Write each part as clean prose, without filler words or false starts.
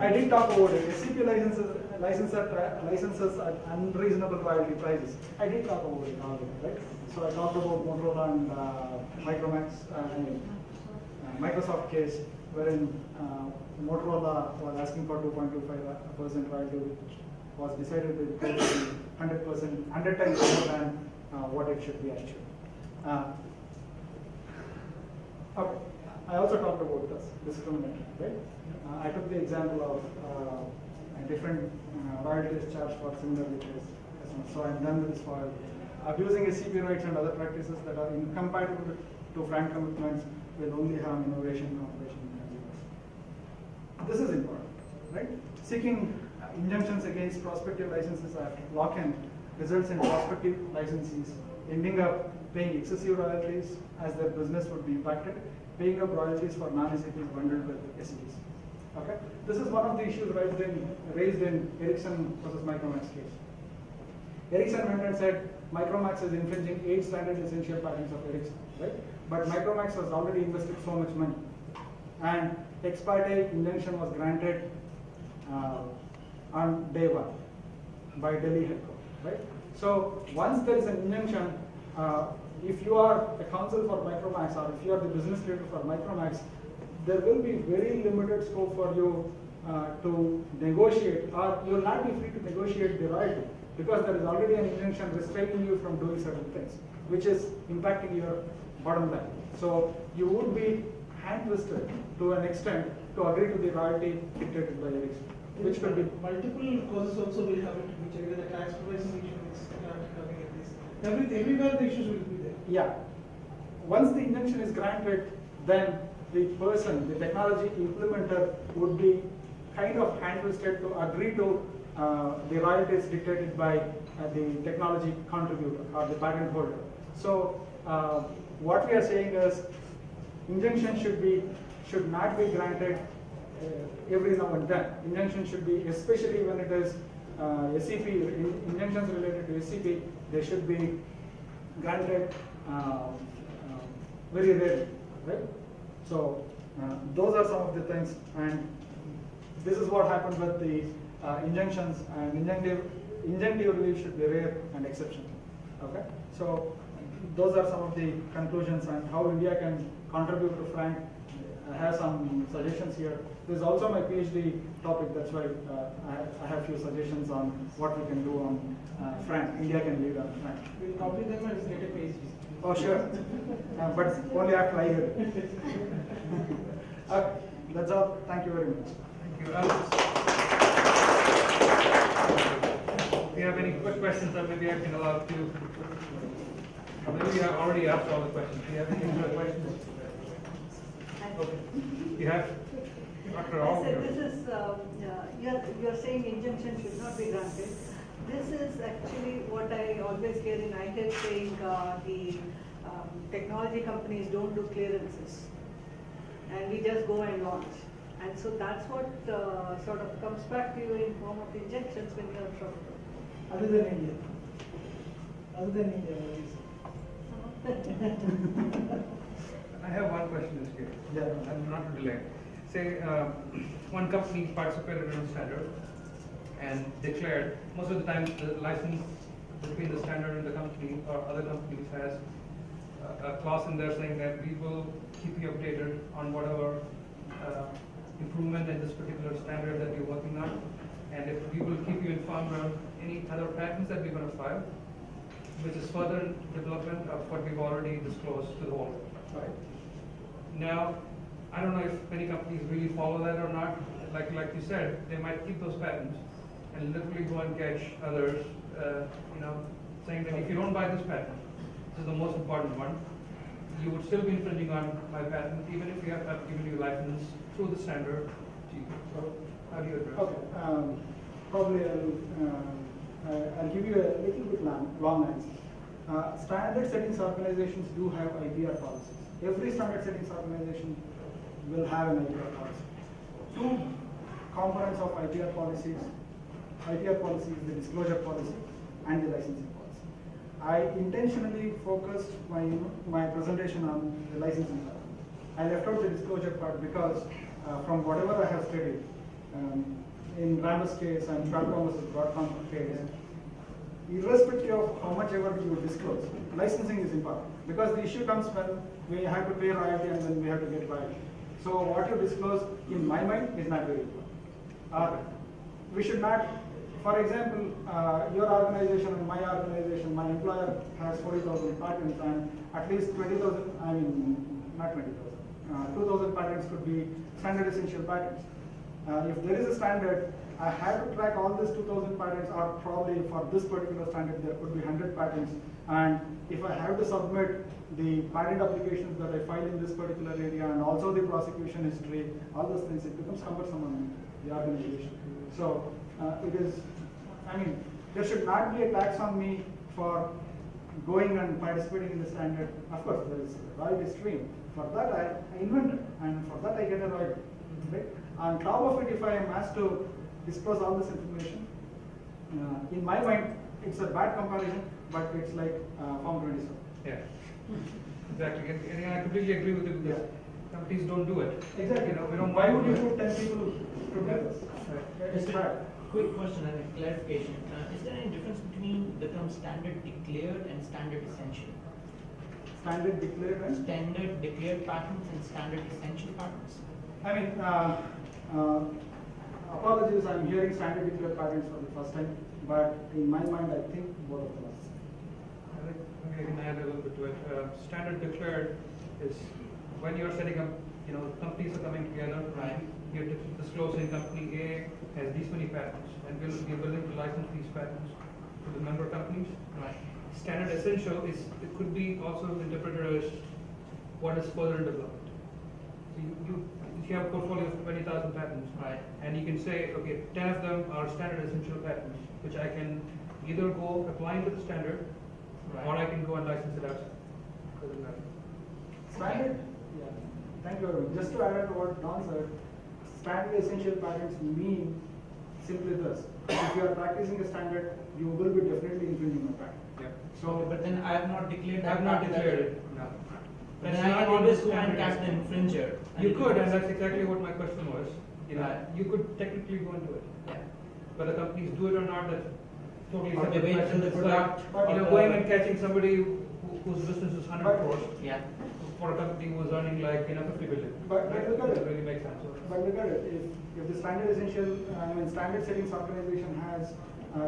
I did talk about it. SCP licenses at unreasonable royalty prices. I did talk about it already, right? So I talked about Motorola and Micromax, Microsoft case, wherein Motorola was asking for 2.25% royalty, which was decided to go to 100%, 100 times more than what it should be actually. Okay. I also talked about this discrimination, right? I took the example of different royalties charged for similar customers. So I'm done with this for abusing SCP rights and other practices that are incompatible to frank commitments will only harm innovation, competition, and consumers. This is important, right? Seeking injunctions against prospective licenses after lock-in results in prospective licensees ending up paying excessive royalties as their business would be impacted, paying up royalties for non-SCPs bundled with SCPs. Okay, this is one of the issues raised in Ericsson versus Micromax case. Ericsson went and said Micromax is infringing 8 standard essential patents of Ericsson, right? But Micromax has already invested so much money, and ex parte injunction was granted on day 1 by Delhi High Court, right? So once there is an injunction, if you are a counsel for Micromax or if you are the business leader for Micromax, there will be very limited scope for you to negotiate, or you will not be free to negotiate the royalty because there is already an injunction restraining you from doing certain things, which is impacting your bottom line. So you would be hand twisted to an extent to agree to the royalty dictated by Ericsson, which could be multiple causes also will have it, which are the tax pricing issue is coming at this. Everywhere the issues will be there. Yeah. Once the injunction is granted, then the person, the technology implementer, would be kind of hand twisted to agree to the royalties dictated by the technology contributor or the patent holder. So what we are saying is injunction should not be granted every now and then. Injunction should be, especially when it is SCP, injunctions related to SCP, they should be granted very rarely, right? So those are some of the things, and this is what happened with the injunctions, and injunctive relief should be rare and exceptional. Okay, so those are some of the conclusions and how India can contribute to frank. I have some suggestions here. This is also my PhD topic. That's why I have few suggestions on what we can do on frank. India can lead on frank. We'll copy them and get a PhD. Oh sure, but only after I hear it. Okay, that's all. Thank you very much. Thank you. If you have any quick questions that maybe I can allow to, maybe you have already asked all the questions. Do you have any other questions? Okay. You have Dr. I said this is, you're saying injunction should not be granted. This is actually what I always hear in ITEL saying the technology companies don't do clearances and we just go and launch. And so that's what sort of comes back to you in form of injunctions when you're trouble. Other than India. Other than India, I have one question, Mr. K. Yeah. I'm not to delay. Say one company participated in a standard and declared, most of the time the license between the standard and the company or other companies has a clause in there saying that we will keep you updated on whatever improvement in this particular standard that you're working on, and if we will keep you informed on any other patents that we're going to file, which is further development of what we've already disclosed to the world. Right. Now, I don't know if many companies really follow that or not. Like you said, they might keep those patents and literally go and catch others, saying that if you don't buy this patent, this is the most important one, you would still be infringing on my patent, even if we have given you license through the standard. So, how do you address Okay. Probably I'll give you a little bit long answer. Standard settings organizations do have IPR policies. Every standard settings organization will have an IPR policy. Two components of IPR policies. IPR policy is the disclosure policy and the licensing policy. I intentionally focused my presentation on the licensing part. I left out the disclosure part because from whatever I have studied, in Rambus case and Qualcomm's Broadcom case, irrespective of how much ever you disclose, licensing is important because the issue comes when we have to pay royalty and then we have to get royalty. So what you disclose, in my mind, is not very important. We should not, for example, your organization and my organization, my employer has 40,000 patents and at least 20,000, I mean, not 20,000, 2,000 patents could be standard essential patents. If there is a standard, I have to track all these 2,000 patents, or probably for this particular standard there could be 100 patents, and if I have to submit the patent applications that I filed in this particular area and also the prosecution history, all those things, it becomes cumbersome on the organization. So it is, I mean, there should not be a tax on me for going and participating in the standard. Of course, there is a royalty stream. For that, I invented, and for that I get a royalty. Right? On top of it, if I am asked to disclose all this information, in my mind, it's a bad comparison, but it's like Form 27. Yeah, exactly. And I completely agree with you because companies don't do it. Exactly. You know, we don't Why want would to you do it. put 10 people to do this? Right. It's bad. Quick question and a clarification. Is there any difference between the term standard declared and standard essential? Standard declared and Standard declared patents and standard essential patents? I mean, apologies, I'm hearing standard declared patents for the first time, but in my mind, I think both of them are the same. I think maybe I can add a little bit to it. Standard declared is when you're setting up, you know, companies are coming together, Right. You're disclosing company A has these many patents, and we're willing to license these patents to the member companies. Right. Standard essential is, it could be also interpreted as what is further in development. So if you have a portfolio of 20,000 patents, Right. and you can say, okay, 10 of them are standard essential patents, which I can either go apply into the standard, Right. or I can go and license it outside. Doesn't matter. Standard, yeah, thank you very much. Just to add on to what Don said, standard essential patents mean simply this. If you are practicing a standard, you will be definitely infringing a patent. Yeah. So, But then I have not declared I that. have not patent. declared it, no. But It's then I not can in always the go and standard. catch the infringer. You could, and that's exactly what my question was. You know, Right. you could technically go into it. Yeah. Whether companies do it or not, that's totally Or they separate wait question. till the It's product like, you know, or going the- and catching somebody whose business is 100 But- crores Yeah. for a company who is earning like, you know, 50 billion. But Right? look at it. Doesn't really make sense. but look at it, if the standard essential, standard settings organization has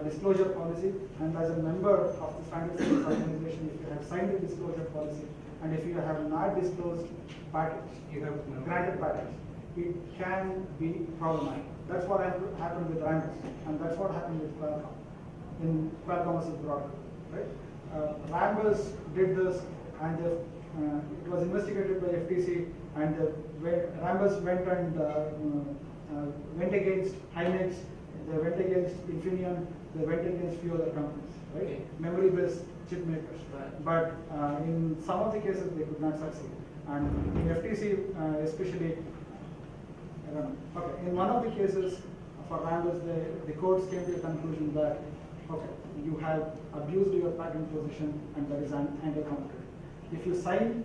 disclosure policy, and as a member of the standard settings organization, if you have signed a disclosure policy, and if you have not disclosed patents, You have, you know, granted patents, it can be problematic. That's what happened with Rambus, and that's what happened with Qualcomm. In Qualcomm's Broadcom, right? Rambus did this, and it was investigated by FTC, and Rambus went and went against Hynix, they went against Infineon, they went against few other companies, right? Okay. Memory-based chip makers. Right. But in some of the cases, they could not succeed. And in FTC, especially, I don't know. Okay, in one of the cases for Rambus, the courts came to a conclusion that, okay, you have abused your patent position, and that is anti-competitive. If you sign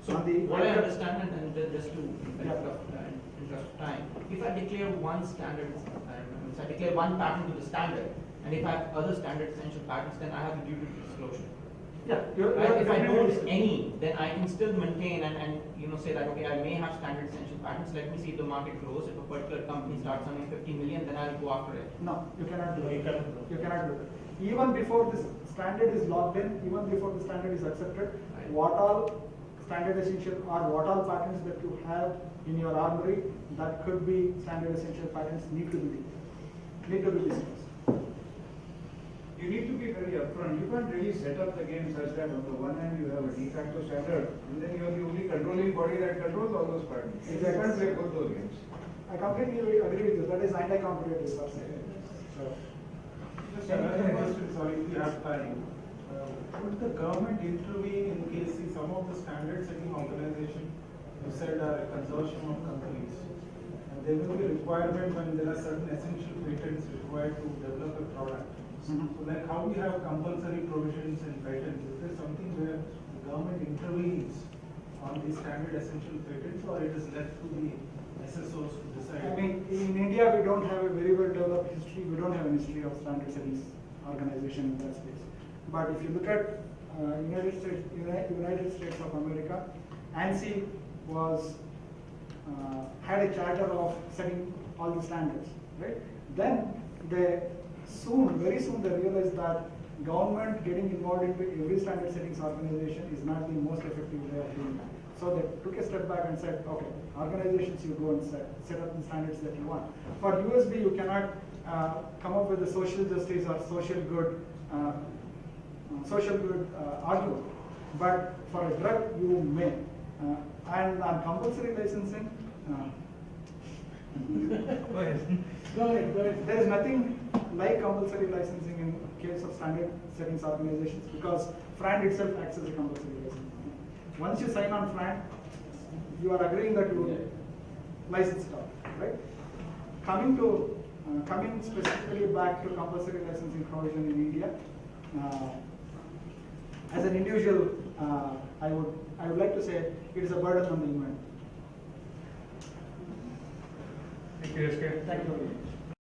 So on the what I understand, and then just to Yeah. interest of time, if I declare one standard, so I declare one patent to the standard, and if I have other standard essential patents, then I have a duty to disclosure. yeah, you're Right? If I definitely don't disclosed. any, then I can still maintain and you know say that okay, I may have standard essential patents. Let me see if the market grows. If a particular company starts earning 50 million, then I'll go after it. No, you cannot do that. You cannot do that. You cannot do that. Even before this standard is locked in, even before the standard is accepted, Right. what all standard essential or what all patents that you have in your armory that could be standard essential patents need to be disclosed. You need to be very upfront. You can't really set up the game such that on the one hand you have a de facto standard, and then you have the only controlling body that controls all those patents. You Exactly. can't play both those games. I completely agree with you. That is anti-competitive per se. So, Just another question, sorry if you have time. Would the government intervene in case some of the standard setting organization you said are a consortium of companies? And there will be a requirement when there are certain essential patents required to develop a product. Mhm. So like how we have compulsory provisions in patents, is there something where the government intervenes on these standard essential patents, or it is left to the SSOs to decide? I mean, in India, India, we don't have a very well developed history. We don't have a history of standard settings organization in that space. But if you look at United States of America, ANSI was had a charter of setting all the standards, right? Then they very soon they realized that government getting involved into every standard settings organization is not the most effective way of doing that. So they took a step back and said, okay, organizations, you go and set up the standards that you want. For USB, you cannot come up with a social justice or social good argument. But for a drug, you may. And on compulsory licensing, Go ahead. Go ahead. there is nothing like compulsory licensing in case of standard settings organizations because FRAND itself acts as a compulsory licensing. Once you sign on FRAND, you are agreeing that you will license it out, right? Coming specifically back to compulsory licensing provision in India, as an individual, I would like to say it is a burden on the human. Thank you, SK. Thank you.